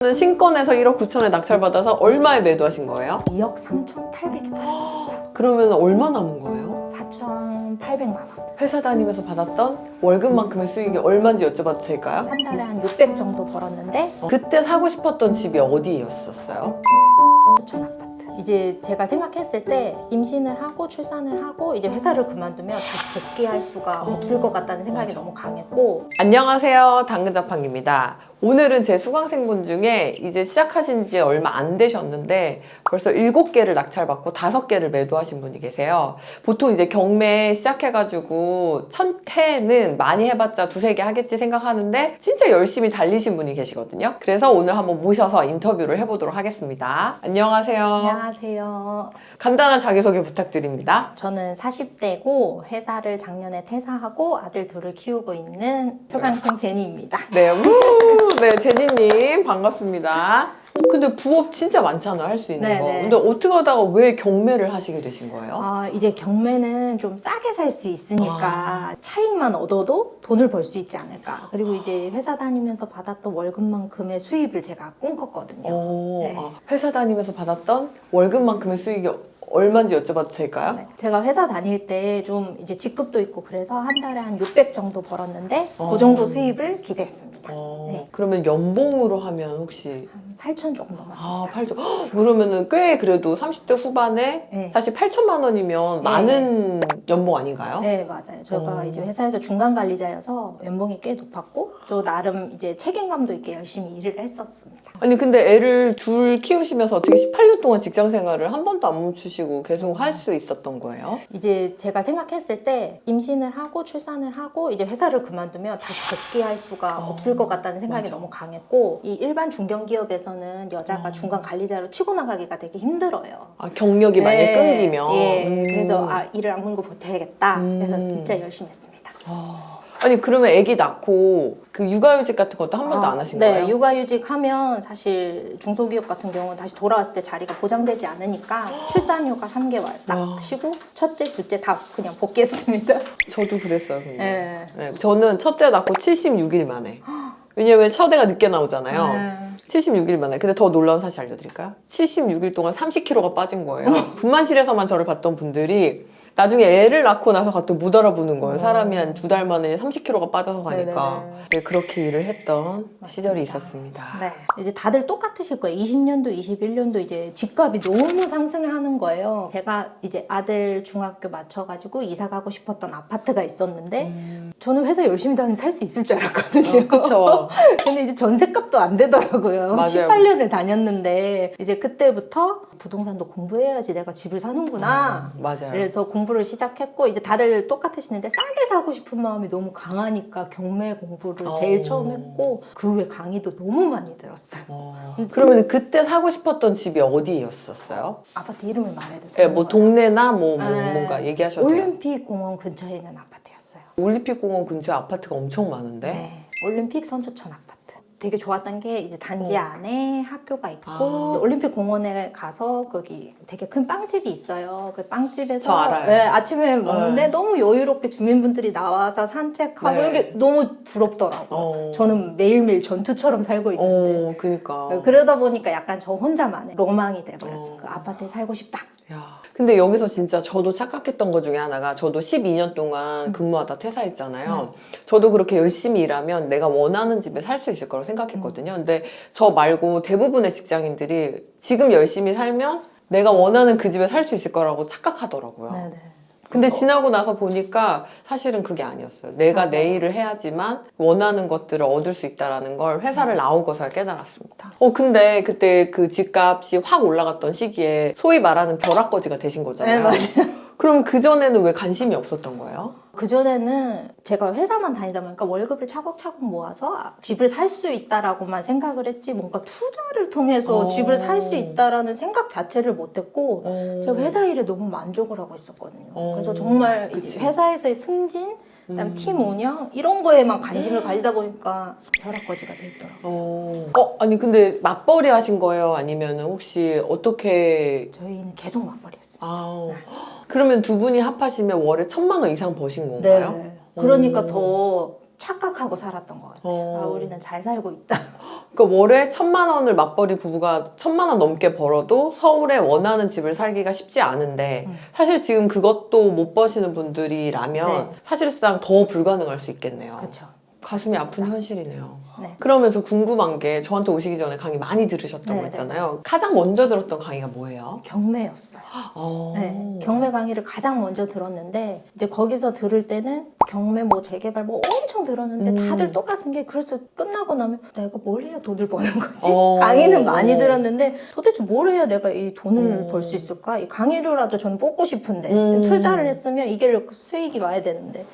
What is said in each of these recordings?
신권에서 1억 9천에 낙찰받아서 얼마에 매도하신 거예요? 2억 3,800에 팔았습니다. 그러면 얼마 남은 거예요? 4,800만 원. 회사 다니면서 받았던 월급만큼의 수익이 얼마인지 여쭤봐도 될까요? 한 달에 한 600 정도 벌었는데 그때 사고 싶었던 집이 어디였었어요? 수천 아파트. 이제 제가 생각했을 때 임신을 하고 출산을 하고 이제 회사를 그만두면 다시 복귀할 수가 없을 것 같다는 생각이 맞아. 너무 강했고. 안녕하세요, 당근자판기입니다. 오늘은 제 수강생분 중에 이제 시작하신 지 얼마 안 되셨는데 벌써 7개를 낙찰받고 5개를 매도하신 분이 계세요. 보통 이제 경매 시작해가지고 첫 해는 많이 해봤자 2-3개 하겠지 생각하는데 진짜 열심히 달리신 분이 계시거든요. 그래서 오늘 한번 모셔서 인터뷰를 해보도록 하겠습니다. 안녕하세요. 안녕하세요. 간단한 자기소개 부탁드립니다. 저는 40대고 회사를 작년에 퇴사하고 아들 둘을 키우고 있는 수강생 제니입니다. 네, 네, 제니님 반갑습니다. 근데 부업 진짜 많잖아요, 할 수 있는 거. 네네. 근데 어떻게 하다가 왜 경매를 하시게 되신 거예요? 이제 경매는 좀 싸게 살 수 있으니까 차익만 얻어도 돈을 벌 수 있지 않을까. 그리고 이제 회사 다니면서 받았던 월급만큼의 수입을 제가 꿈꿨거든요. 네. 회사 다니면서 받았던 월급만큼의 수익이 얼마인지 여쭤봐도 될까요? 네. 제가 회사 다닐 때 좀 이제 직급도 있고 그래서 한 달에 한 600 정도 벌었는데 그 정도 수입을 기대했습니다. 네. 그러면 연봉으로 하면 혹시 한 8천 조금 넘었습니다. 8천. 그러면은 꽤 그래도 30대 후반에 네. 사실 8천만 원이면 많은 연봉 아닌가요? 네, 맞아요. 제가 이제 회사에서 중간 관리자여서 연봉이 꽤 높았고 또 나름 이제 책임감도 있게 열심히 일을 했었습니다. 아니 근데 애를 둘 키우시면서 어떻게 18년 동안 직장 생활을 한 번도 안 멈추시고 계속 할 수 있었던 거예요? 이제 제가 생각했을 때 임신을 하고 출산을 하고 이제 회사를 그만두면 다시 복귀할 수가 없을 것 같다는 생각이 맞아. 너무 강했고 이 일반 중견기업에서는 여자가 중간 관리자로 치고 나가기가 되게 힘들어요. 경력이 만약에 끊기면. 예. 그래서 일을 안 물고 버텨야겠다. 그래서 진짜 열심히 했습니다. 아니 그러면 아기 낳고 그 육아휴직 같은 것도 한 번도 안 하신 거예요? 네, 육아휴직 하면 사실 중소기업 같은 경우는 다시 돌아왔을 때 자리가 보장되지 않으니까 출산휴가 3개월 딱 쉬고 첫째, 둘째 다 그냥 복귀했습니다. 저도 그랬어요. 근데. 네. 네, 저는 첫째 낳고 76일 만에. 왜냐면 첫 애가 늦게 나오잖아요. 76일 만에. 근데 더 놀라운 사실 알려드릴까요? 76일 동안 30kg가 빠진 거예요. 분만실에서만 저를 봤던 분들이 나중에 애를 낳고 나서 갔더니 못 알아보는 거예요. 사람이 한 2달 만에 30kg가 빠져서 가니까. 네, 그렇게 일을 했던 시절이 있었습니다. 네. 이제 다들 똑같으실 거예요. 20년도, 21년도 이제 집값이 너무 상승하는 거예요. 제가 이제 아들 중학교 맞춰가지고 이사 가고 싶었던 아파트가 있었는데 저는 회사 열심히 다니면 살 수 있을 줄 알았거든요. 그쵸. 근데 이제 전세값도 안 되더라고요. 맞아요. 18년을 다녔는데 이제 그때부터 부동산도 공부해야지 내가 집을 사는구나. 맞아요. 그래서 공부를 시작했고 이제 다들 똑같으시는데 싸게 사고 싶은 마음이 너무 강하니까 경매 공부를 제일 처음 했고 그 후에 강의도 너무 많이 들었어요. 그러면 그때 사고 싶었던 집이 어디였었어요? 아파트 이름을 말해도 네, 되는 뭐 거예요? 동네나 뭔가 얘기하셔도 돼요. 올림픽 공원 근처에 있는 아파트였어요. 올림픽 공원 근처에 아파트가 엄청 많은데? 네. 올림픽 선수촌 아파트. 되게 좋았던 게 이제 단지 안에 학교가 있고 올림픽 공원에 가서 거기 되게 큰 빵집이 있어요. 그 빵집에서 저 알아요. 네, 아침에 먹는데 너무 여유롭게 주민분들이 나와서 산책하고 네. 이게 너무 부럽더라고요. 저는 매일매일 전투처럼 살고 있는데 그니까. 그러다 보니까 약간 저 혼자만의 로망이 돼버렸어요. 그 아파트에 살고 싶다. 야, 근데 여기서 진짜 저도 착각했던 것 중에 하나가 저도 12년 동안 근무하다 퇴사했잖아요. 저도 그렇게 열심히 일하면 내가 원하는 집에 살 수 있을 거라고 생각했거든요. 근데 저 말고 대부분의 직장인들이 지금 열심히 살면 내가 원하는 그 집에 살 수 있을 거라고 착각하더라고요. 네네. 근데 지나고 나서 보니까 사실은 그게 아니었어요. 내가 맞아요. 내 일을 해야지만 원하는 것들을 얻을 수 있다는 걸 회사를 나오고서야 깨달았습니다. 근데 그때 그 집값이 확 올라갔던 시기에 소위 말하는 벼락거지가 되신 거잖아요. 네, 맞아요. 그럼 그전에는 왜 관심이 없었던 거예요? 그전에는 제가 회사만 다니다 보니까 월급을 차곡차곡 모아서 집을 살 수 있다라고만 생각을 했지 뭔가 투자를 통해서 집을 살 수 있다라는 생각 자체를 못했고 제가 회사 일에 너무 만족을 하고 있었거든요. 그래서 정말 이제 회사에서의 승진, 그다음 팀 운영 이런 거에만 관심을 가지다 보니까 벼락거지가 돼 있더라고요. 아니 근데 맞벌이 하신 거예요? 아니면 혹시 어떻게... 저희는 계속 맞벌이였어요. 그러면 두 분이 합하시면 월에 1,000만 원 이상 버신 건가요? 네. 그러니까 더 착각하고 살았던 것 같아요. 우리는 잘 살고 있다. 그러니까 월에 1,000만 원을 맞벌이 부부가 1,000만 원 넘게 벌어도 서울에 원하는 집을 살기가 쉽지 않은데 사실 지금 그것도 못 버시는 분들이라면 네. 사실상 더 불가능할 수 있겠네요. 그렇죠. 가슴이 아픈 맞습니다. 현실이네요. 네. 그러면 저 궁금한 게 저한테 오시기 전에 강의 많이 들으셨다고 네, 했잖아요. 가장 먼저 들었던 강의가 뭐예요? 경매였어요. 어... 네, 경매 강의를 가장 먼저 들었는데 이제 거기서 들을 때는 경매 뭐 재개발 뭐 엄청 들었는데 다들 똑같은 게 그래서 끝나고 나면 내가 뭘 해야 돈을 버는 거지? 강의는 많이 들었는데 도대체 뭘 해야 내가 이 돈을 벌 수 있을까? 이 강의료라도 저는 뽑고 싶은데 투자를 했으면 이게 수익이 와야 되는데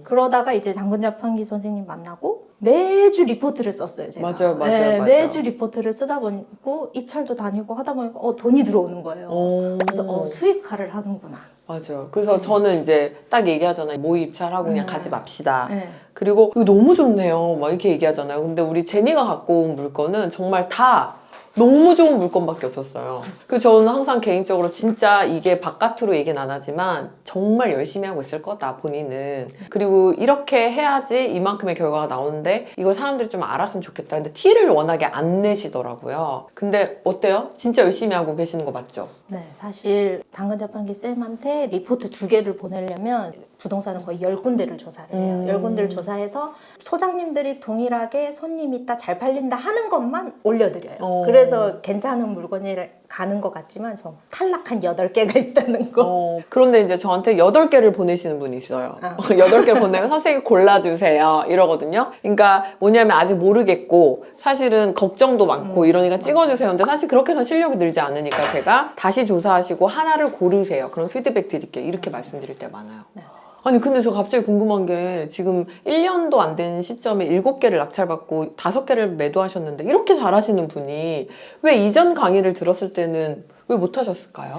그러다가 이제 장근자판기 선생님 만나고 매주 리포트를 썼어요, 제가. 맞아요. 네, 매주 리포트를 쓰다 보니까 입찰도 다니고 하다 보니까 돈이 들어오는 거예요. 그래서 수익화를 하는구나. 맞아요. 그래서 저는 이제 딱 얘기하잖아요. 모의 입찰하고 그냥 가지 맙시다. 네. 그리고 이거 너무 좋네요. 막 이렇게 얘기하잖아요. 근데 우리 제니가 갖고 온 물건은 정말 다 너무 좋은 물건밖에 없었어요. 그 저는 항상 개인적으로 진짜 이게 바깥으로 얘기는 안 하지만 정말 열심히 하고 있을 거다, 본인은. 그리고 이렇게 해야지 이만큼의 결과가 나오는데 이거 사람들이 좀 알았으면 좋겠다. 근데 티를 워낙에 안 내시더라고요. 근데 어때요? 진짜 열심히 하고 계시는 거 맞죠? 네, 사실 당근자판기 쌤한테 리포트 2개를 보내려면 부동산은 거의 10군데를 조사를 해요. 10군데를 조사해서 소장님들이 동일하게 손님 있다, 잘 팔린다 하는 것만 올려드려요. 그래서 괜찮은 물건이 가는 것 같지만 저 탈락한 8개가 있다는 거. 그런데 이제 저한테 8개를 보내시는 분이 있어요. 8개를 보내면 선생님 골라주세요 이러거든요. 그러니까 뭐냐면 아직 모르겠고 사실은 걱정도 많고 이러니까 찍어주세요. 근데 사실 그렇게 해서 실력이 늘지 않으니까 제가 다시 조사하시고 하나를 고르세요. 그럼 피드백 드릴게요. 이렇게 말씀드릴 때 많아요. 네. 아니 근데 저 갑자기 궁금한 게 지금 1년도 안 된 시점에 7개를 낙찰받고 5개를 매도하셨는데 이렇게 잘하시는 분이 왜 이전 강의를 들었을 때는 왜 못하셨을까요?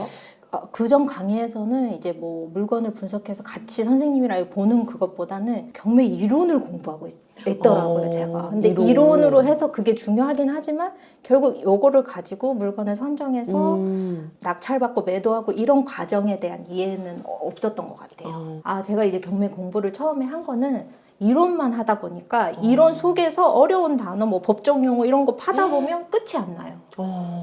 그전 강의에서는 이제 뭐 물건을 분석해서 같이 선생님이랑 보는 그것보다는 경매 이론을 공부하고 있더라고요, 제가. 근데 이론으로 해서 그게 중요하긴 하지만 결국 요거를 가지고 물건을 선정해서 낙찰받고 매도하고 이런 과정에 대한 이해는 없었던 것 같아요. 제가 이제 경매 공부를 처음에 한 거는 이론만 하다 보니까 이론 속에서 어려운 단어, 뭐 법정 용어 이런 거 파다 보면 끝이 안 나요.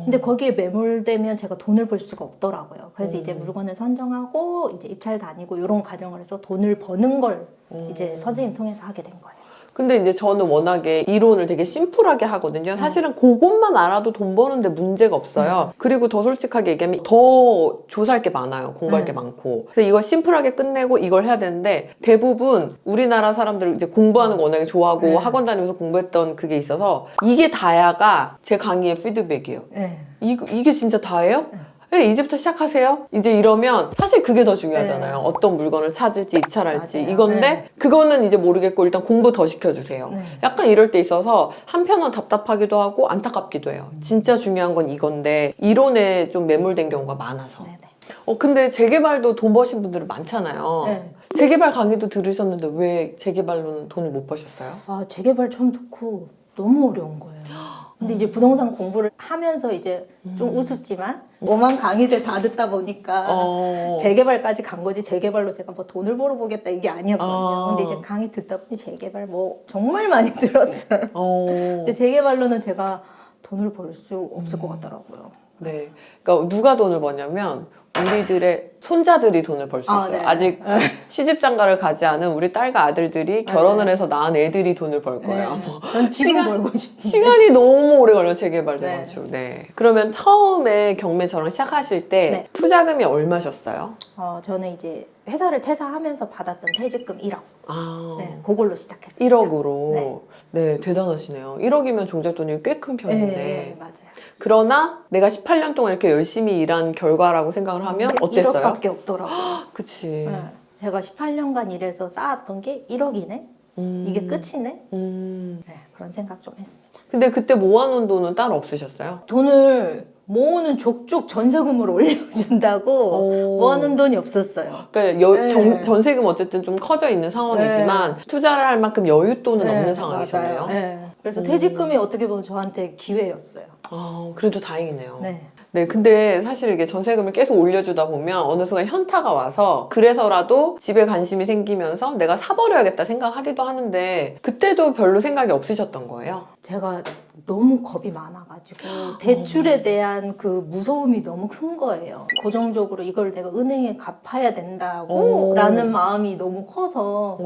근데 거기에 매몰되면 제가 돈을 벌 수가 없더라고요. 그래서 이제 물건을 선정하고 이제 입찰 다니고 이런 과정을 해서 돈을 버는 걸 이제 선생님 통해서 하게 된 거예요. 근데 이제 저는 워낙에 이론을 되게 심플하게 하거든요. 사실은 그것만 알아도 돈 버는데 문제가 없어요. 그리고 더 솔직하게 얘기하면 더 조사할 게 많아요. 공부할 게 많고. 그래서 이거 심플하게 끝내고 이걸 해야 되는데 대부분 우리나라 사람들 이제 공부하는 거 워낙에 좋아하고 학원 다니면서 공부했던 그게 있어서 이게 다야가 제 강의의 피드백이에요. 이게 진짜 다예요? 네, 이제부터 시작하세요? 이제 이러면 사실 그게 더 중요하잖아요. 어떤 물건을 찾을지 입찰할지 맞아요. 이건데 그거는 이제 모르겠고 일단 공부 더 시켜주세요. 약간 이럴 때 있어서 한편은 답답하기도 하고 안타깝기도 해요. 진짜 중요한 건 이건데 이론에 좀 매몰된 경우가 많아서. 근데 재개발도 돈 버신 분들은 많잖아요. 재개발 강의도 들으셨는데 왜 재개발로는 돈을 못 버셨어요? 재개발 처음 듣고 너무 어려운 거예요. 근데 이제 부동산 공부를 하면서 이제 좀 우습지만 뭐만 강의를 다 듣다 보니까 재개발까지 간 거지 재개발로 제가 뭐 돈을 벌어보겠다 이게 아니었거든요. 근데 이제 강의 듣다 보니 재개발 뭐 정말 많이 들었어요. 근데 재개발로는 제가 돈을 벌 수 없을 것 같더라고요. 네, 그러니까 누가 돈을 버냐면 우리들의 손자들이 돈을 벌 수 있어요. 아직 시집장가를 가지 않은 우리 딸과 아들들이 결혼을 해서 낳은 애들이 돈을 벌 거예요. 전 지금 벌고 싶은데. 시간이 너무 오래 걸려 재개발 돼가지고. 그러면 처음에 경매 저랑 시작하실 때 투자금이 얼마셨어요? 저는 이제 회사를 퇴사하면서 받았던 퇴직금 1억. 그걸로 시작했어요. 1억으로. 네, 대단하시네요. 1억이면 종잣돈이 꽤 큰 편인데. 네, 맞아요. 그러나 내가 18년 동안 이렇게 열심히 일한 결과라고 생각을 하면 어땠어요? 1억밖에 없더라고요. 그치. 제가 18년간 일해서 쌓았던 게 1억이네? 이게 끝이네? 그런 생각 좀 했습니다. 근데 그때 모아놓은 돈은 따로 없으셨어요? 돈을 모으는 족족 전세금으로 올려준다고 모아놓은 돈이 없었어요. 그러니까 전세금 어쨌든 좀 커져 있는 상황이지만 투자를 할 만큼 여윳돈은 없는 상황이셨네요. 그래서 퇴직금이 어떻게 보면 저한테 기회였어요. 그래도 다행이네요. 네, 근데 사실 이게 전세금을 계속 올려주다 보면 어느 순간 현타가 와서 그래서라도 집에 관심이 생기면서 내가 사버려야겠다 생각하기도 하는데 그때도 별로 생각이 없으셨던 거예요? 제가 너무 겁이 많아가지고 대출에 대한 그 무서움이 너무 큰 거예요. 고정적으로 이걸 내가 은행에 갚아야 된다고 라는 마음이 너무 커서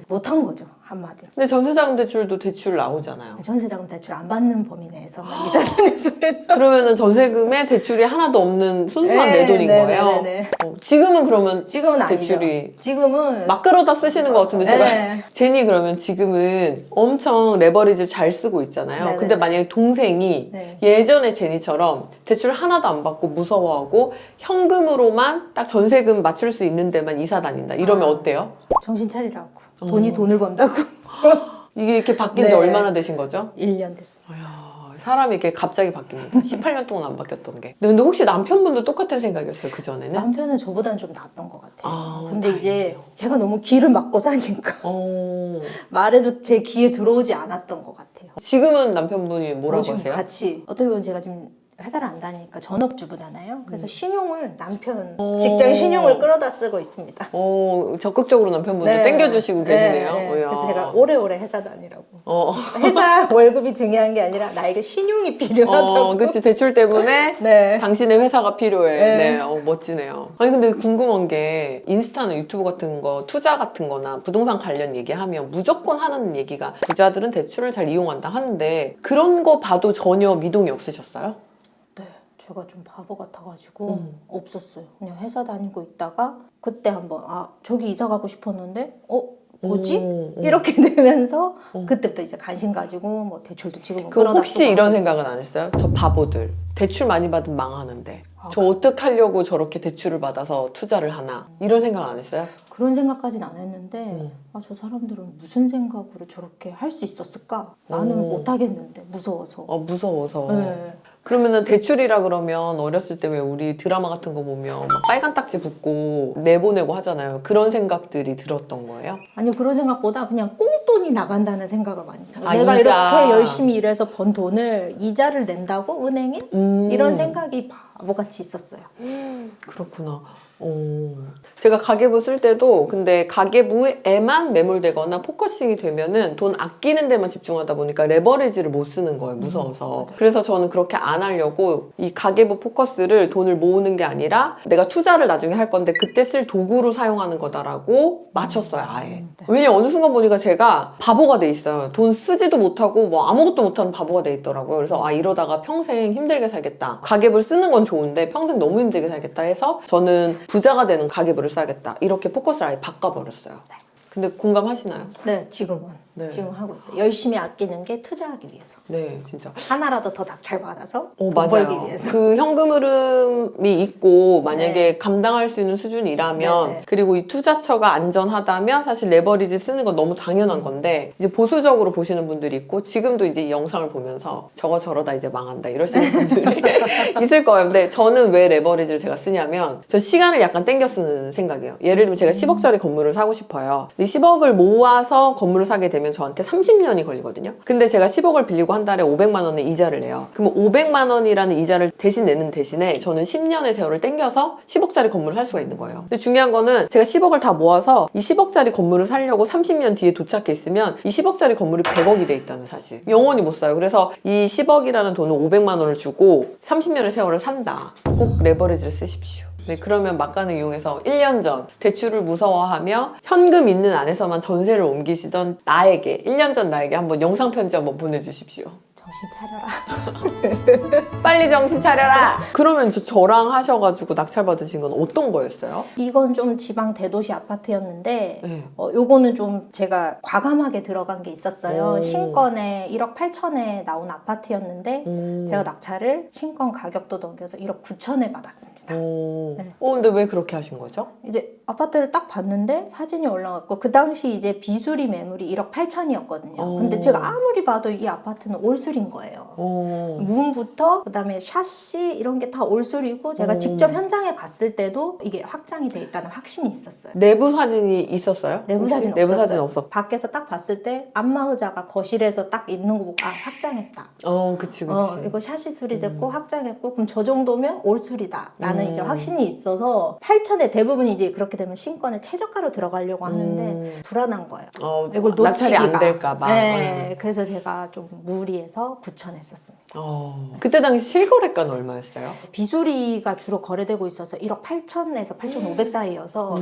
못한 거죠, 한마디로. 근데 전세자금 대출도 대출 나오잖아요. 전세자금 대출 안 받는 범위 내에서만 이사 다녀서 그러면은 전세금에 대출이 하나도 없는 순수한 내 돈인 거예요. 네네네. 지금은 그러면 지금은 아니죠. 대출이 지금은 막 끌어다 쓰시는 것 같은데 제가 네. 제니 그러면 지금은 엄청 레버리지 잘 쓰고 있잖아요. 네네네. 근데 만약에 동생이 네. 예전에 제니처럼 대출 하나도 안 받고 무서워하고 현금으로만 딱 전세금 맞출 수 있는 데만 이사 다닌다. 이러면 어때요? 정신 차리라고. 돈이 돈을 번다고. 이게 이렇게 바뀐 지 네. 얼마나 되신 거죠? 1년 됐어요. 사람이 이렇게 갑자기 바뀝니다. 18년 동안 안 바뀌었던 게. 근데 혹시 남편분도 똑같은 생각이었어요? 그전에는? 남편은 저보다는 좀 낫던 것 같아요. 아, 근데 이제 제가 너무 귀를 막고 사니까 어... 말해도 제 귀에 들어오지 않았던 것 같아요. 지금은 남편분이 뭐라고 지금 하세요? 같이 어떻게 보면 제가 지금 회사를 안 다니니까 전업주부잖아요. 그래서 신용을 남편 오. 직장 신용을 끌어다 쓰고 있습니다. 적극적으로 남편분도 네. 땡겨주시고 계시네요. 네, 네. 이야. 그래서 제가 오래오래 회사 다니라고. 어, 회사 월급이 중요한 게 아니라 나에게 신용이 필요하다고. 그치. 대출 때문에 네. 당신의 회사가 필요해. 네. 네, 멋지네요. 아니, 근데 궁금한 게 인스타나 유튜브 같은 거, 투자 같은 거나 부동산 관련 얘기하면 무조건 하는 얘기가 부자들은 대출을 잘 이용한다 하는데 그런 거 봐도 전혀 미동이 없으셨어요? 네, 제가 좀 바보 같아가지고 없었어요. 그냥 회사 다니고 있다가 그때 한번 저기 이사 가고 싶었는데 뭐지? 이렇게 되면서 그때부터 이제 관심 가지고 뭐 대출도 지금은 그 끌어다 혹시 쓰고 이런 하고 생각은 안 했어요? 저 바보들 대출 많이 받으면 망하는데 저 어떻게 하려고 저렇게 대출을 받아서 투자를 하나 이런 생각 안 했어요? 그런 생각까지는 안 했는데 저 사람들은 무슨 생각으로 저렇게 할 수 있었을까? 나는 못 하겠는데 무서워서. 무서워서. 네. 그러면은 대출이라 그러면 어렸을 때 왜 우리 드라마 같은 거 보면 막 빨간 딱지 붙고 내보내고 하잖아요. 그런 생각들이 들었던 거예요? 아니요, 그런 생각보다 그냥 꽁돈이 나간다는 생각을 많이 했어요. 아, 내가 이자. 이렇게 열심히 일해서 번 돈을 이자를 낸다고 은행에? 이런 생각이 바보같이 있었어요. 그렇구나. 제가 가계부 쓸 때도 근데 가계부에만 매몰되거나 포커싱이 되면은 돈 아끼는 데만 집중하다 보니까 레버리지를 못 쓰는 거예요. 무서워서. 그래서 저는 그렇게 안 하려고 이 가계부 포커스를 돈을 모으는 게 아니라 내가 투자를 나중에 할 건데 그때 쓸 도구로 사용하는 거다라고 맞췄어요. 아예. 네. 왜냐면 어느 순간 보니까 제가 바보가 돼 있어요. 돈 쓰지도 못하고 뭐 아무것도 못하는 바보가 돼 있더라고요. 그래서 이러다가 평생 힘들게 살겠다. 가계부를 쓰는 건 좋은데 평생 너무 힘들게 살겠다 해서 저는 부자가 되는 가계부를 써야겠다. 이렇게 포커스를 아예 바꿔버렸어요. 근데 공감하시나요? 네, 지금은. 네. 지금 하고 있어요. 열심히 아끼는 게 투자하기 위해서. 네, 진짜. 하나라도 더 낙찰 받아서 돈 맞아요. 벌기 위해서. 그 현금 흐름이 있고 만약에 네. 감당할 수 있는 수준이라면 네. 그리고 이 투자처가 안전하다면 사실 레버리지 쓰는 건 너무 당연한 건데 이제 보수적으로 보시는 분들이 있고 지금도 이제 이 영상을 보면서 저러다 이제 망한다 이러시는 분들이 있을 거예요. 근데 저는 왜 레버리지를 제가 쓰냐면 저 시간을 약간 땡겨 쓰는 생각이에요. 예를 들면 제가 10억짜리 건물을 사고 싶어요. 근데 10억을 모아서 건물을 사게 되면 저한테 30년이 걸리거든요. 근데 제가 10억을 빌리고 한 달에 500만 원의 이자를 내요. 그러면 500만 원이라는 이자를 대신 내는 대신에 저는 10년의 세월을 땡겨서 10억짜리 건물을 살 수가 있는 거예요. 근데 중요한 거는 제가 10억을 다 모아서 이 10억짜리 건물을 사려고 30년 뒤에 도착해 있으면 이 10억짜리 건물이 100억이 돼 있다는 사실. 영원히 못 사요. 그래서 이 10억이라는 돈을 500만 원을 주고 30년의 세월을 산다. 꼭 레버리지를 쓰십시오. 네, 그러면 막간을 이용해서 1년 전 대출을 무서워하며 현금 있는 안에서만 전세를 옮기시던 나에게 1년 전 나에게 한번 영상 편지 한번 보내주십시오. 정신 차려라. 빨리 정신 차려라. 그러면 저랑 하셔가지고 낙찰 받으신 건 어떤 거였어요? 이건 좀 지방 대도시 아파트였는데 네. 요거는 좀 제가 과감하게 들어간 게 있었어요. 오. 신건에 1억 8천에 나온 아파트였는데 제가 낙찰을 신건 가격도 넘겨서 1억 9천에 받았습니다. 네. 네. 근데 왜 그렇게 하신 거죠? 이제 아파트를 딱 봤는데 사진이 올라갔고 그 당시 이제 비수리 매물이 1억 8천이었거든요. 근데 제가 아무리 봐도 이 아파트는 올수리인 거예요. 문부터 그다음에 샤시 이런 게 다 올수리고 제가 직접 현장에 갔을 때도 이게 확장이 돼 있다는 확신이 있었어요. 내부 사진이 있었어요? 내부 사진 없었어요. 내부 사진 없었고. 밖에서 딱 봤을 때 안마의자가 거실에서 딱 있는 거 보고 확장했다. 그치. 이거 샤시 수리됐고 확장했고 그럼 저 정도면 올수리다 라는 이제 확신이 있어서 8천에 대부분이 이제 그렇게 이렇게 되면 신권에 최저가로 들어가려고 하는데 불안한 거예요. 이걸 낙찰이 놓치기가. 안 될까봐. 네, 그래서 제가 좀 무리해서 9천 했었습니다. 그때 당시 실거래가는 얼마였어요? 비수리가 주로 거래되고 있어서 1억 8천에서 8,500 사이여서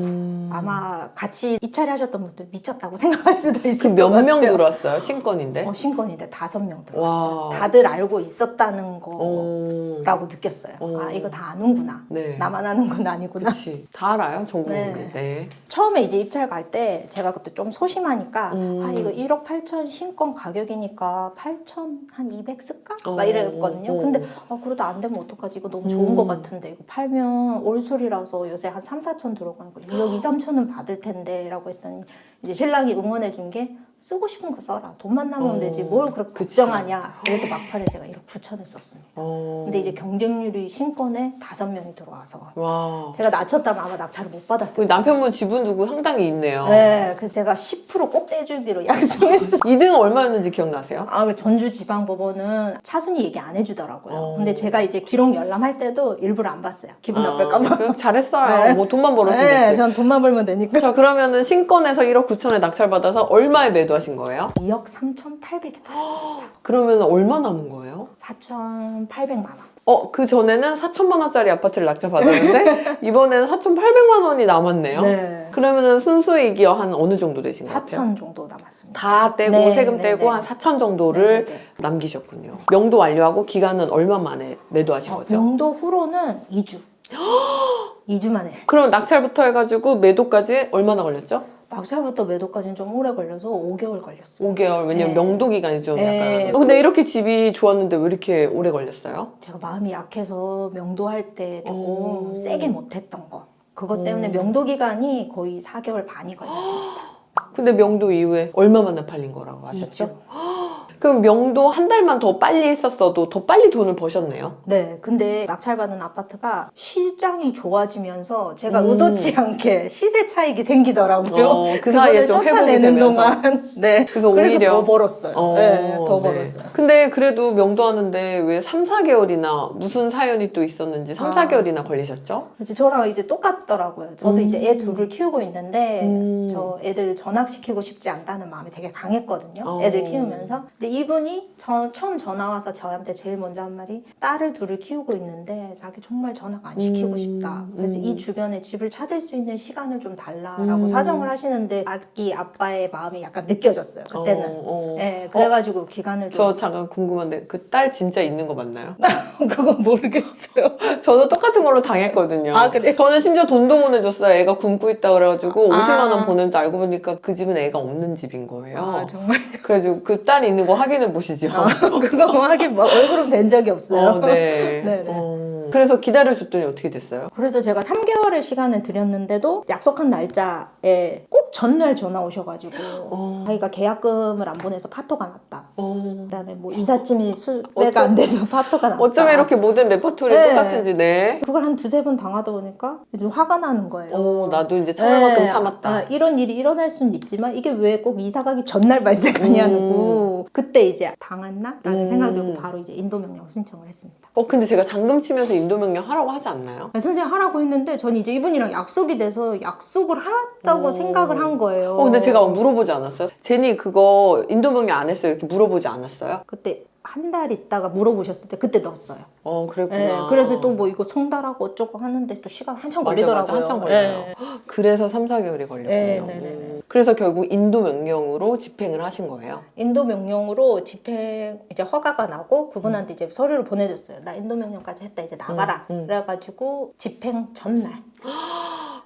아마 같이 입찰을 하셨던 분들 미쳤다고 생각할 수도 있을 것 몇 명 같아요. 들어왔어요? 신권인데? 신권인데 5명 들어왔어요. 와. 다들 알고 있었다는 거라고 느꼈어요. 아, 이거 다 아는구나. 네. 나만 아는 건 아니구나. 그치. 다 알아요, 전국민이. 네. 네. 처음에 이제 입찰 갈 때 제가 그때 좀 소심하니까 아 이거 1억 8천 신권 가격이니까 8천 한 200 쓸까? 막 이랬거든요. 근데 그래도 안 되면 어떡하지? 이거 너무 좋은 것 같은데 이거 팔면 올소리라서 요새 한 3, 4천 들어가니까 1억 2, 3천은 받을 텐데 라고 했더니 이제 신랑이 응원해 준 게 쓰고 싶은 거 써라. 돈만 남으면 되지. 뭘 그렇게 그치. 걱정하냐. 그래서 막판에 제가 1억 9천을 썼습니다. 근데 이제 경쟁률이 신권에 5명이 들어와서 와. 제가 낮췄다면 아마 낙찰을 못 받았어요. 남편분 지분 두고 상당히 있네요. 네, 그래서 제가 10%꼭 떼주기로 약속했어요. 2등은 얼마였는지 기억나세요? 그 전주지방법원은 차순위 얘기 안 해주더라고요. 근데 제가 이제 기록 열람할 때도 일부러 안 봤어요. 기분 나쁠까봐. 그럼 잘했어요. 네. 뭐 돈만 벌었으면 네, 됐지. 전 돈만 벌면 되니까. 자, 그러면은 신권에서 1억 9천에 낙찰받아서 얼마에 매도하신 거예요? 2억 3,800에 팔았습니다. 그러면 얼마 남은 거예요? 4,800만 원. 그 전에는 4천만 원짜리 아파트를 낙찰받았는데 이번에는 4,800만 원이 남았네요. 네. 그러면은 순수익이 한 어느 정도 되신 것 같아요? 4천 정도 남았습니다. 다 떼고 네, 세금 네, 떼고 네. 한 4천 정도를 네, 네. 남기셨군요. 명도 완료하고 기간은 얼마 만에 매도하신 거죠? 명도 후로는 2주. 2주 만에. 그럼 낙찰부터 해가지고 매도까지 얼마나 걸렸죠? 낙찰부터 매도까지는 좀 오래 걸려서 5개월 걸렸어요. 5개월. 왜냐면 네. 명도 기간이 좀 네. 약간. 근데 이렇게 집이 좋았는데 왜 이렇게 오래 걸렸어요? 제가 마음이 약해서 명도할 때 조금 오. 세게 못했던 거. 그것 때문에 명도 기간이 거의 4개월 반이 걸렸습니다. 근데 명도 이후에 얼마 만에 팔린 거라고 하셨죠? 2주. 그럼 명도 한 달만 더 빨리 했었어도 더 빨리 돈을 버셨네요? 네, 근데 낙찰받은 아파트가 시장이 좋아지면서 제가 의도치 않게 시세 차익이 생기더라고요. 그 사이에 그거를 좀 회복이 쫓아내는 되면서. 동안 네, 그래서 그래서 오히려 더 벌었어요. 네, 더 네. 벌었어요. 근데 그래도 명도하는데 왜 3, 4개월이나 무슨 사연이 또 있었는지 3, 4개월이나 걸리셨죠? 그래서 저랑 이제 똑같더라고요. 저도 이제 애 둘을 키우고 있는데 저 애들 전학시키고 싶지 않다는 마음이 되게 강했거든요. 애들 키우면서. 근데 이분이 처음 전화 와서 저한테 제일 먼저 한 말이 딸을 둘을 키우고 있는데 자기 정말 전학 안 시키고 싶다. 그래서 이 주변에 집을 찾을 수 있는 시간을 좀 달라라고 사정을 하시는데 아기 아빠의 마음이 약간 느껴졌어요. 그때는. 네, 그래가지고 기간을 좀. 저 잠깐 궁금한데 그 딸 진짜 있는 거 맞나요? 그건 모르겠어요. 저도 똑같은 걸로 당했거든요. 아, 그래요? 저는 심지어 돈도 보내줬어요. 애가 굶고 있다 그래가지고 50만 원 보냈는데 알고 보니까 그 집은 애가 없는 집인 거예요. 아, 정말. 그래가지고 그 딸이 있는 거 확인해 보시죠. 그거 하긴 뭐 얼굴은 뵌 적이 없어요. 네. 네네. 그래서 기다려줬더니 어떻게 됐어요? 그래서 제가 3개월의 시간을 드렸는데도 약속한 날짜에 꼭 전날 전화 오셔가지고 자기가 계약금을 안 보내서 파토가 났다. 그다음에 뭐 이삿짐이 수배가 안 돼서 파토가 났다. 어쩌면 이렇게 모든 레퍼토리 네. 똑같은지, 네. 그걸 한 두세 번 당하다 보니까 좀 화가 나는 거예요. 나도 이제 참을 만큼 네. 참았다. 이런 일이 일어날 수는 있지만 이게 왜 꼭 이사 가기 전날 발생하냐고 그때 이제 당했나? 라는 생각이 들고 바로 이제 인도명령 신청을 했습니다. 근데 제가 잔금 치면서 인도명령 하라고 하지 않나요? 선생님 하라고 했는데 전 이제 이분이랑 약속이 돼서 약속을 하다고 생각을 한 거예요. 근데 제가 물어보지 않았어요? 제니 그거 인도명령 안 했어요? 이렇게 물어보지 않았어요? 그때 한 달 있다가 물어보셨을 때 그때 넣었어요. 그랬구나. 네, 그래서 또 뭐 이거 송달하고 어쩌고 하는데 또 시간 한참 맞아, 걸리더라고요. 한참 걸려요. 네. 그래서 3, 4개월이 걸렸군요. 네네네. 그래서 결국 인도명령으로 집행을 하신 거예요? 인도 명령으로 집행 이제 허가가 나고 그분한테 이제 서류를 보내줬어요. 나 인도 명령까지 했다 이제 나가라. 그래가지고 집행 전날.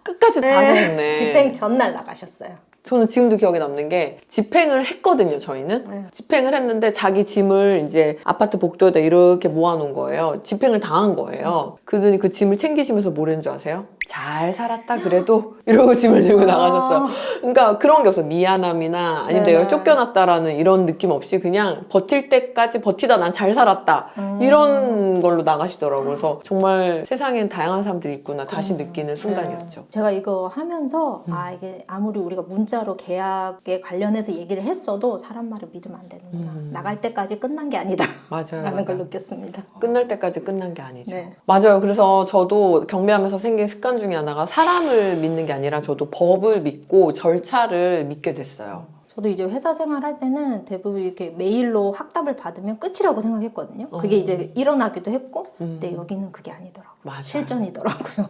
끝까지 다 했네. 집행 전날 나가셨어요. 저는 지금도 기억에 남는 게 집행을 했거든요, 저희는. 네. 집행을 했는데 자기 짐을 이제 아파트 복도에다 이렇게 모아놓은 거예요. 집행을 당한 거예요. 그러더니 그 짐을 챙기시면서 뭐라는 줄 아세요? 잘 살았다 그래도 이러고 짐을 들고 나가셨어요. 그러니까 그런 게 없어요. 미안함이나 아니면 네. 내가 쫓겨났다라는 이런 느낌 없이 그냥 버틸 때까지 버티다 난 잘 살았다. 이런 걸로 나가시더라고요. 그래서 정말 세상엔 다양한 사람들이 있구나 다시 느끼는 순간이었죠. 제가 이거 하면서 이게 아무리 우리가 문자로 계약에 관련해서 얘기를 했어도 사람 말을 믿으면 안 되는구나. 나갈 때까지 끝난 게 아니다. 맞아요. 라는 걸 느꼈습니다. 끝날 때까지 끝난 게 아니죠. 네. 맞아요. 그래서 저도 경매하면서 생긴 습관 결단 중에 하나가 사람을 믿는 게 아니라 저도 법을 믿고 절차를 믿게 됐어요. 저도 이제 회사 생활할 때는 대부분 이렇게 메일로 확답을 받으면 끝이라고 생각했거든요. 그게 이제 일어나기도 했고, 근데 여기는 그게 아니더라고요. 맞아요. 실전이더라고요.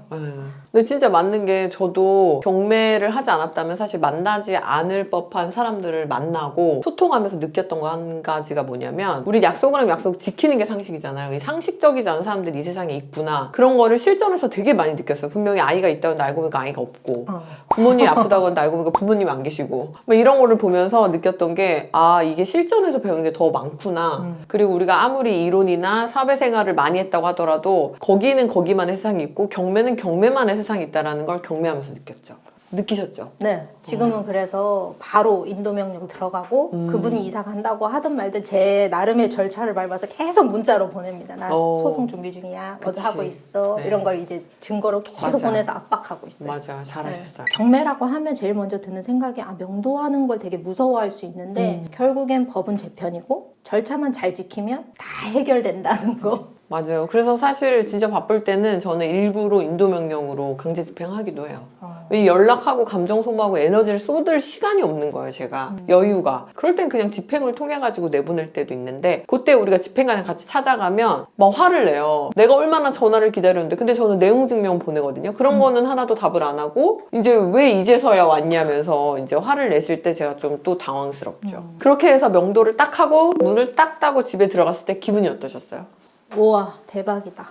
근데 진짜 맞는 게 저도 경매를 하지 않았다면 사실 만나지 않을 법한 사람들을 만나고 소통하면서 느꼈던 거 한 가지가 뭐냐면 우리 약속을 하면 약속 지키는 게 상식이잖아요. 이 상식적이지 않은 사람들이 이 세상에 있구나. 그런 거를 실전에서 되게 많이 느꼈어요. 분명히 아이가 있다고 했는데 알고 보니까 아이가 없고 부모님이 아프다고 했는데 알고 보니까 부모님이 안 계시고 뭐 이런 거를 보면서 느꼈던 게 아 이게 실전에서 배우는 게 더 많구나. 그리고 우리가 아무리 이론이나 사회생활을 많이 했다고 하더라도 거기는 거기만의 세상이 있고 경매는 경매만의 세상이 있다는 걸 경매하면서 느꼈죠. 느끼셨죠? 네, 지금은 그래서 바로 인도명령 들어가고 그분이 이사 간다고 하든 말든 제 나름의 절차를 밟아서 계속 문자로 보냅니다. 나 소송 준비 중이야. 어디 하고 있어. 네. 이런 걸 이제 증거로 계속 맞아. 보내서 압박하고 있어요. 맞아, 잘하셨어요. 경매라고 하면 제일 먼저 드는 생각이 명도하는 걸 되게 무서워할 수 있는데 결국엔 법은 제 편이고 절차만 잘 지키면 다 해결된다는 거. 맞아요. 그래서 사실 진짜 바쁠 때는 저는 일부러 인도명령으로 강제 집행하기도 해요. 왜냐면 연락하고 감정 소모하고 에너지를 쏟을 시간이 없는 거예요, 제가. 여유가. 그럴 땐 그냥 집행을 통해가지고 내보낼 때도 있는데 그때 우리가 집행관에 같이 찾아가면 막 화를 내요. 내가 얼마나 전화를 기다렸는데 근데 저는 내용 증명 보내거든요. 그런 거는 하나도 답을 안 하고 이제 왜 이제서야 왔냐면서 이제 화를 내실 때 제가 좀 또 당황스럽죠. 그렇게 해서 명도를 딱 하고 문을 딱 따고 집에 들어갔을 때 기분이 어떠셨어요? 우와 대박이다.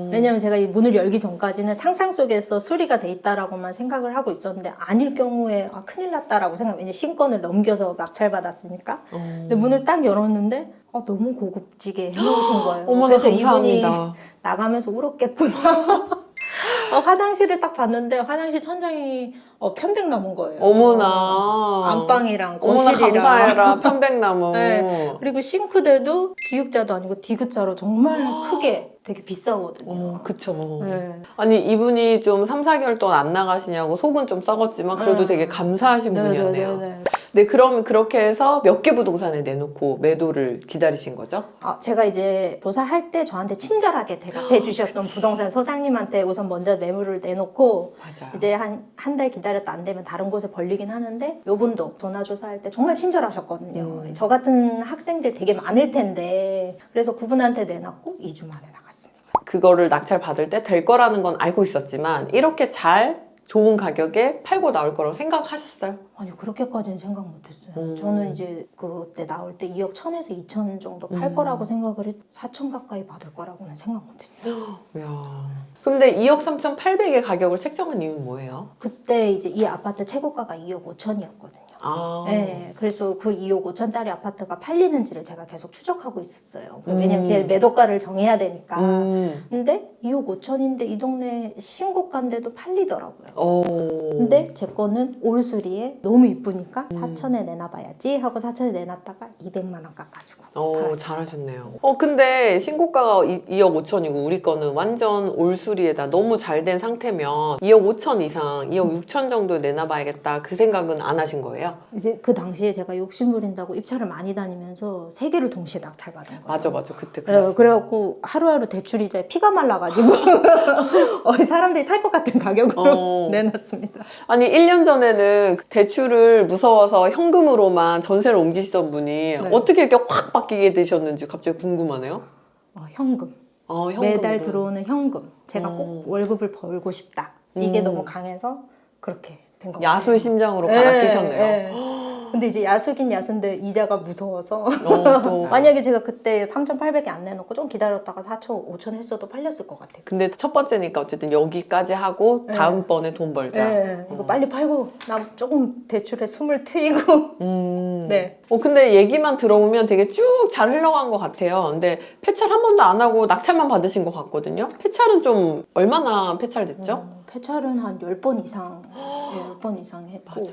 왜냐면 제가 이 문을 열기 전까지는 상상 속에서 수리가 돼 있다라고만 생각을 하고 있었는데 아닐 경우에 큰일 났다라고 생각. 왜냐면 신권을 넘겨서 낙찰 받았으니까. 근데 문을 딱 열었는데 너무 고급지게 해놓으신 거예요. 어머나 그래서 감사합니다. 이분이 나가면서 울었겠구나. 화장실을 딱 봤는데 화장실 천장이 편백나무인 거예요. 어머나. 안방이랑 어머나 거실이랑. 감사해라 편백나무. 네. 그리고 싱크대도 기역자도 아니고 디귿자로 정말 크게 되게 비싸거든요. 그쵸. 네. 아니 이분이 좀 3, 4개월 동안 안 나가시냐고 속은 좀 썩었지만 그래도 되게 감사하신 분이었네요. 네. 네, 그럼 그렇게 해서 몇 개 부동산에 내놓고 매도를 기다리신 거죠? 제가 이제 조사할 때 저한테 친절하게 대답해 주셨던 부동산 소장님한테 우선 먼저 매물을 내놓고 맞아요. 이제 한 달 기다렸다 안 되면 다른 곳에 벌리긴 하는데 요분도 전화 조사할 때 정말 친절하셨거든요. 저 같은 학생들 되게 많을 텐데 그래서 그분한테 내놨고 2주 만에 나갔습니다. 그거를 낙찰 받을 때 될 거라는 건 알고 있었지만 이렇게 잘 좋은 가격에 팔고 나올 거라고 생각하셨어요? 아니 그렇게까지는 생각 못했어요. 저는 이제 그때 나올 때 2억 1천에서 2천 정도 팔 거라고 생각을 했 4천 가까이 받을 거라고는 생각 못했어요. 이야. 근데 2억 3,800의 가격을 책정한 이유는 뭐예요? 그때 이제 이 아파트 최고가가 2억 5천이었거든요. 네, 그래서 그 2억 5천짜리 아파트가 팔리는지를 제가 계속 추적하고 있었어요. 왜냐면 제 매도가를 정해야 되니까. 근데 2억 5천인데 이 동네 신고가인데도 팔리더라고요. 근데 제 거는 올수리에 너무 이쁘니까 4천에 내놔봐야지 하고 4천에 내놨다가 200만 원 깎아주고 팔았어요. 잘하셨네요. 근데 신고가가 2억 5천이고 우리 거는 완전 올수리에다 너무 잘 된 상태면 2억 5천 이상, 2억 6천 정도에 내놔봐야겠다 그 생각은 안 하신 거예요? 이제 그 당시에 제가 욕심 부린다고 입찰을 많이 다니면서 3개를 동시에 낙찰 받은 거예요. 맞아. 그때 네, 그래갖고 하루하루 대출이자에 피가 말라가지고 사람들이 살 것 같은 가격으로 내놨습니다. 아니 1년 전에는 대출을 무서워서 현금으로만 전세를 옮기시던 분이 어떻게 이렇게 확 바뀌게 되셨는지 갑자기 궁금하네요. 현금. 현금으로. 매달 들어오는 현금. 제가 꼭 월급을 벌고 싶다. 이게 너무 강해서 그렇게 된 거예요. 야수의 심장으로 갈아 끼셨네요. 근데 이제 야수긴 야수인데 이자가 무서워서 또. 만약에 제가 그때 3,800에 안 내놓고 좀 기다렸다가 4천, 5천 했어도 팔렸을 것 같아요. 근데 첫 번째니까 어쨌든 여기까지 하고 다음번에 돈 벌자. 이거 빨리 팔고 나 조금 대출에 숨을 트이고 네. 근데 얘기만 들어보면 되게 쭉 잘 흘러간 것 같아요. 근데 폐찰 한 번도 안 하고 낙찰만 받으신 것 같거든요. 폐찰은 좀 얼마나 폐찰됐죠? 폐찰은 한 10번 이상 10번 이상 했고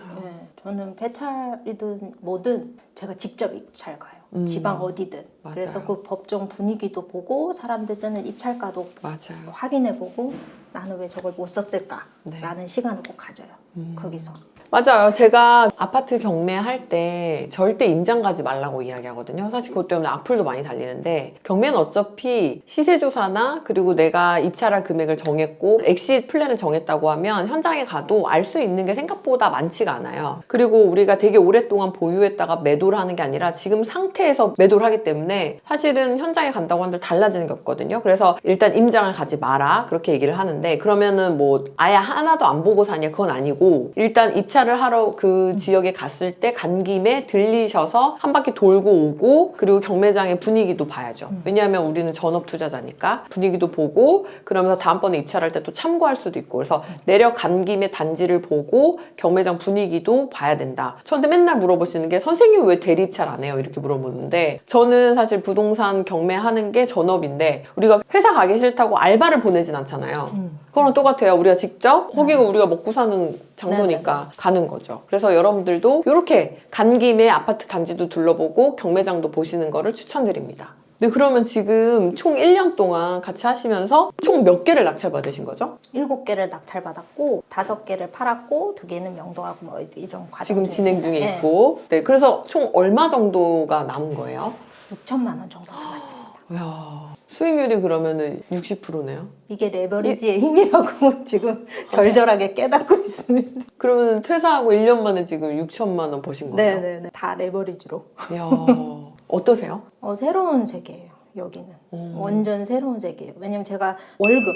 저는 폐찰이든 뭐든 제가 직접 입찰 가요. 지방 어디든. 맞아요. 그래서 그 법정 분위기도 보고 사람들 쓰는 입찰가도 맞아요. 확인해보고 나는 왜 저걸 못 썼을까 라는 시간을 꼭 가져요. 거기서. 맞아요. 제가 아파트 경매할 때 절대 임장 가지 말라고 이야기하거든요. 사실 그것 때문에 악플도 많이 달리는데 경매는 어차피 시세조사나 그리고 내가 입찰할 금액을 정했고 엑시트 플랜을 정했다고 하면 현장에 가도 알 수 있는 게 생각보다 많지가 않아요. 그리고 우리가 되게 오랫동안 보유했다가 매도를 하는 게 아니라 지금 상태에서 매도를 하기 때문에 사실은 현장에 간다고 한들 달라지는 게 없거든요. 그래서 일단 임장을 가지 마라 그렇게 얘기를 하는데 그러면은 뭐 아예 하나도 안 보고 사냐 그건 아니고 일단 입찰을 하러 그 지역에 갔을 때 간 김에 들리셔서 한 바퀴 돌고 오고 그리고 경매장의 분위기도 봐야죠. 왜냐하면 우리는 전업 투자자니까 분위기도 보고 그러면서 다음번에 입찰할 때 또 참고할 수도 있고 그래서 내려간 김에 단지를 보고 경매장 분위기도 봐야 된다. 저한테 맨날 물어보시는 게 선생님 왜 대리 입찰 안 해요? 이렇게 물어보는데 저는 사실 부동산 경매하는 게 전업인데 우리가 회사 가기 싫다고 알바를 보내진 않잖아요. 그거랑 똑같아요. 우리가 직접 거기가 우리가 먹고 사는 장소니까 가는 거죠. 그래서 여러분들도 이렇게 간 김에 아파트 단지도 둘러보고 경매장도 보시는 거를 추천드립니다. 네, 그러면 지금 총 1년 동안 같이 하시면서 총 몇 개를 낙찰 받으신 거죠? 7개를 낙찰받았고 5개를 팔았고 2개는 명도하고 뭐 이런 과정 지금 진행 중에 있습니다. 있고. 네, 그래서 총 얼마 정도가 남은 거예요? 6천만 원 정도 남았습니다. 이야, 수익률이 그러면은 60%네요? 이게 레버리지의 힘이라고 지금 절절하게 깨닫고 있습니다. 그러면 퇴사하고 1년 만에 지금 6천만 원 버신 거예요? 네네네. 다 레버리지로. 이야, 어떠세요? 새로운 세계예요. 여기는. 완전 새로운 세계예요. 왜냐면 제가 월급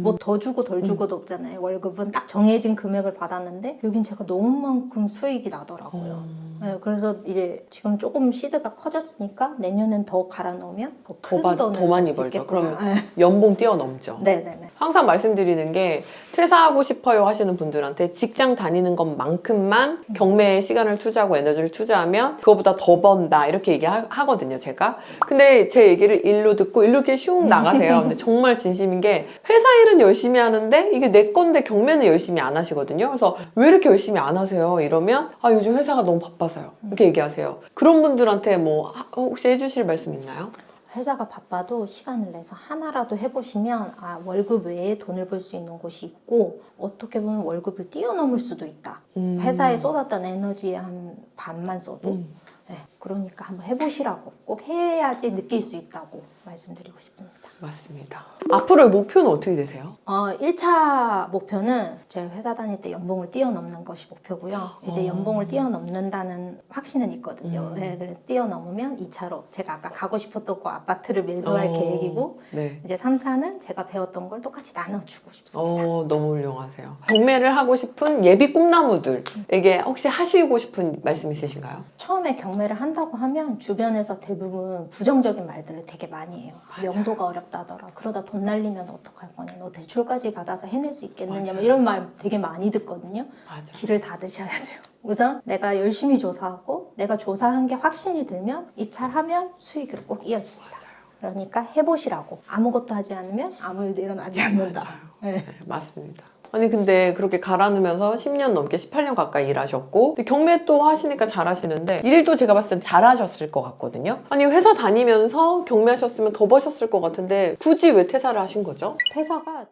뭐 더 주고 덜 주고도 없잖아요. 월급은 딱 정해진 금액을 받았는데 여긴 제가 너무만큼 수익이 나더라고요. 네, 그래서 이제 지금 조금 시드가 커졌으니까 내년엔 더 갈아 넣으면 더 큰 돈을 더 많이 벌 수 벌죠. 있겠구나. 그럼 연봉 뛰어넘죠. 네네네. 항상 말씀드리는 게 퇴사하고 싶어요 하시는 분들한테 직장 다니는 것만큼만 경매에 시간을 투자하고 에너지를 투자하면 그거보다 더 번다 이렇게 얘기하거든요 제가. 근데 제 얘기를 일로 듣고 일로 이렇게 슝 나가세요. 근데 정말 진심인 게 회사 일은 열심히 하는데 이게 내 건데 경매는 열심히 안 하시거든요. 그래서 왜 이렇게 열심히 안 하세요? 이러면 요즘 회사가 너무 바빠서요 이렇게 얘기하세요. 그런 분들한테 뭐 혹시 해주실 말씀 있나요? 회사가 바빠도 시간을 내서 하나라도 해보시면 월급 외에 돈을 벌 수 있는 곳이 있고 어떻게 보면 월급을 뛰어넘을 수도 있다. 회사에 쏟았던 에너지의 한 반만 써도 네, 그러니까 한번 해보시라고 꼭 해야지 느낄 수 있다고 말씀드리고 싶습니다. 맞습니다. 앞으로의 목표는 어떻게 되세요? 1차 목표는 제 회사 다닐 때 연봉을 뛰어넘는 것이 목표고요. 이제 연봉을 뛰어넘는다는 확신은 있거든요. 네, 그래서 뛰어넘으면 2차로 제가 아까 가고 싶었던 그 아파트를 매수할 계획이고 네. 이제 3차는 제가 배웠던 걸 똑같이 나눠주고 싶습니다. 너무 훌륭하세요. 경매를 하고 싶은 예비 꿈나무들에게 혹시 하시고 싶은 말씀 있으신가요? 처음에 경매를 한다고 하면 주변에서 대부분 부정적인 말들을 되게 많이 해요. 맞아요. 명도가 어렵다더라. 그러다 돈 날리면 어떡할 거냐. 너 대출까지 받아서 해낼 수 있겠느냐. 뭐 맞아요. 이런 말 되게 많이 듣거든요. 맞아. 귀를 닫으셔야 돼요. 우선 내가 열심히 조사하고 내가 조사한 게 확신이 들면 입찰하면 수익으로 꼭 이어집니다. 그러니까 해보시라고. 아무것도 하지 않으면 아무 일도 일어나지 않는다. 네. 네, 맞습니다. 아니 근데 그렇게 갈아넣으면서 10년 넘게 18년 가까이 일하셨고 근데 경매 또 하시니까 잘하시는데 일도 제가 봤을 땐 잘하셨을 것 같거든요. 아니 회사 다니면서 경매하셨으면 더 버셨을 것 같은데 굳이 왜 퇴사를 하신 거죠? 퇴사가